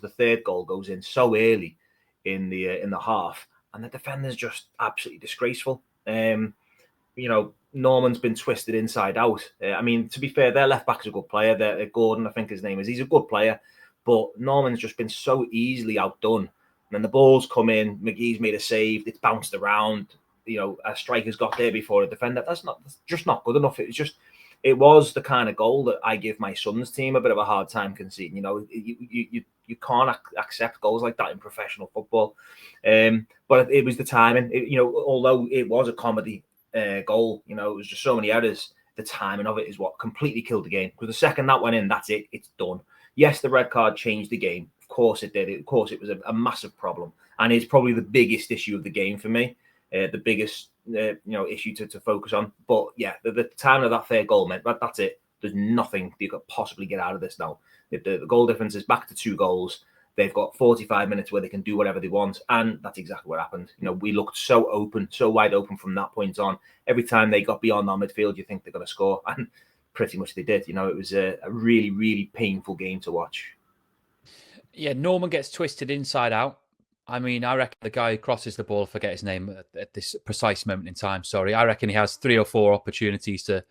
The third goal goes in so early in the half, and the defender's just absolutely disgraceful. Norman's been twisted inside out. I mean, to be fair, their left back's a good player. Gordon, I think his name is. He's a good player, but Norman's just been so easily outdone. And then the ball's come in. McGee's made a save. It's bounced around. A striker's got there before a defender. That's just not good enough. It was the kind of goal that I give my son's team a bit of a hard time conceding. You can't accept goals like that in professional football. But it was the timing. Although it was a comedy goal, it was just so many errors. The timing of it is what completely killed the game. Because the second that went in, that's it. It's done. Yes, the red card changed the game. Of course it did. Of course it was a massive problem, and it's probably the biggest issue of the game for me. The biggest issue to focus on. But yeah, the time of that third goal meant that's it. There's nothing you could possibly get out of this now. The goal difference is back to 2 goals. They've got 45 minutes where they can do whatever they want, and that's exactly what happened. We looked so open, so wide open from that point on. Every time they got beyond our midfield, you think they're going to score, and pretty much they did. It was a really, really painful game to watch. Yeah, Norman gets twisted inside out. I mean, I reckon the guy who crosses the ball, I forget his name at this precise moment in time, sorry. I reckon he has 3 or 4 opportunities to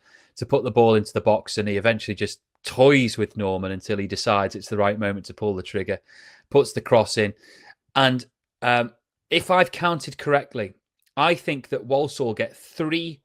put the ball into the box, and he eventually just toys with Norman until he decides it's the right moment to pull the trigger, puts the cross in. And if I've counted correctly, I think that Walsall get 3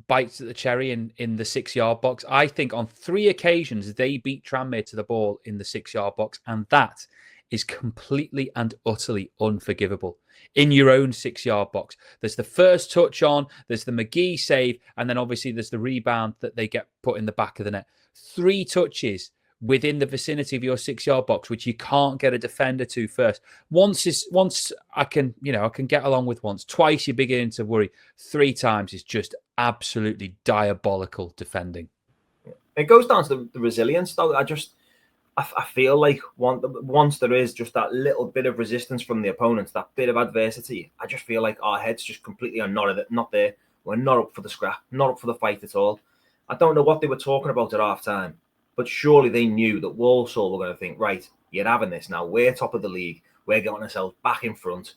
bites at the cherry in the 6-yard box. I think on 3 occasions they beat Tranmere to the ball in the 6-yard box, and that is completely and utterly unforgivable. In your own 6-yard box, there's the first touch on, there's the McGee save, and then obviously there's the rebound that they get put in the back of the net. 3 touches within the vicinity of your 6-yard box, which you can't get a defender to first. Once I can get along with once. Twice you're beginning to worry. 3 times is just absolutely diabolical defending. It goes down to the resilience, though. I feel like once there is just that little bit of resistance from the opponents, that bit of adversity, I just feel like our heads just completely are not there. We're not up for the scrap, not up for the fight at all. I don't know what they were talking about at half time, but surely they knew that Walsall were going to think, right, you're having this now. We're top of the league. We're getting ourselves back in front.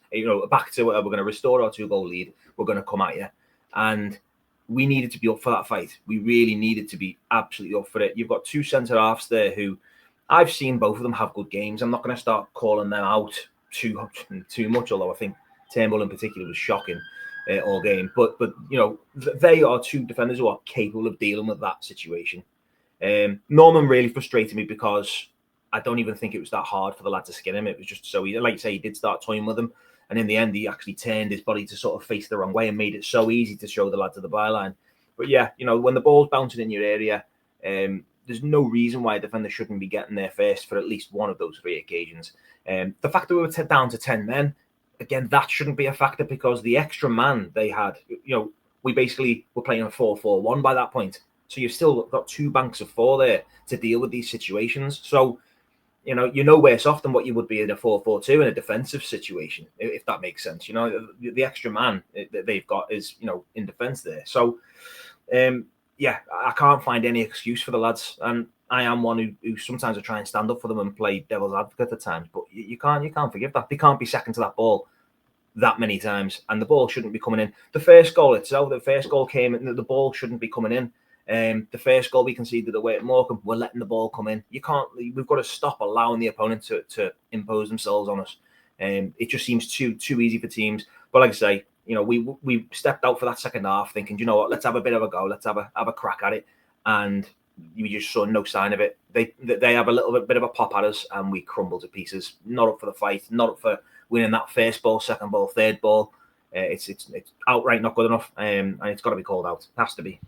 Back to we're going to restore our 2-goal lead. We're going to come at you, and we needed to be up for that fight. We really needed to be absolutely up for it. You've got 2 centre halves there who I've seen both of them have good games. I'm not going to start calling them out too much, although I think Turnbull in particular was shocking all game. But they are 2 defenders who are capable of dealing with that situation. Norman really frustrated me because I don't even think it was that hard for the lad to skin him. It was just so easy. Like you say, he did start toying with him, and in the end, he actually turned his body to sort of face the wrong way and made it so easy to show the lad to the byline. But yeah, when the ball's bouncing in your area, there's no reason why a defender shouldn't be getting there first for at least one of those 3 occasions. The fact that we were down to 10 men, again, that shouldn't be a factor because the extra man they had, we basically were playing a 4-4-1 by that point. So you've still got 2 banks of 4 there to deal with these situations. So, you're worse off than what you would be in a 4-4-2 in a defensive situation, if that makes sense. The extra man that they've got is, in defence there. So, yeah, I can't find any excuse for the lads. And I am one who sometimes I try and stand up for them and play devil's advocate at times. But you can't forgive that. They can't be second to that ball that many times. And the ball shouldn't be coming in. The first goal came in, the ball shouldn't be coming in. The first goal we conceded away at Morecambe, we're letting the ball come in. We've got to stop allowing the opponent to impose themselves on us. It just seems too easy for teams. But like I say, we stepped out for that second half thinking, you know what, let's have a bit of a go, let's have a crack at it, and we just saw no sign of it. They have a little bit of a pop at us, and we crumble to pieces. Not up for the fight, not up for winning that first ball, second ball, third ball. It's outright not good enough, and it's got to be called out. It has to be.